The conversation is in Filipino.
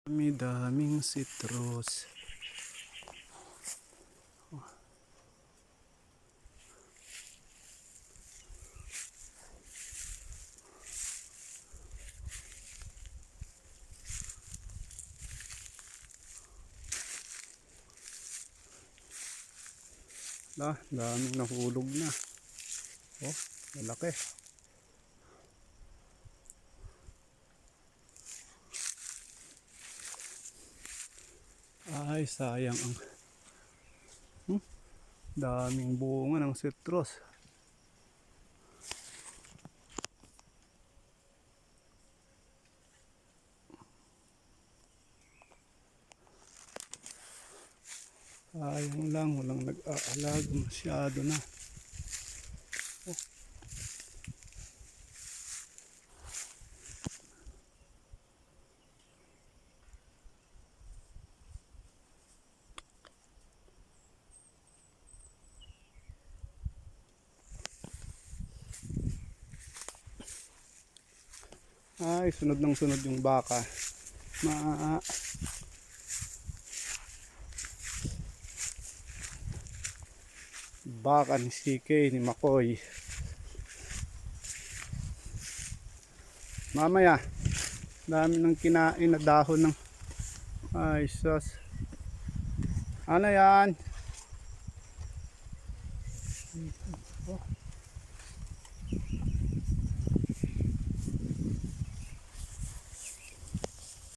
Daming citrus. Daming nahulog na. Oh, malaki. Ay, sayang ang daming bunga ng citrus. Sayang lang, walang nag-aalaga masyado na. Oh. Ay, sunod ng sunod yung baka. Baka ni CK, ni Makoy. Mamaya, dami ng kinain na dahon ng ay sus. Ano yan? Oh.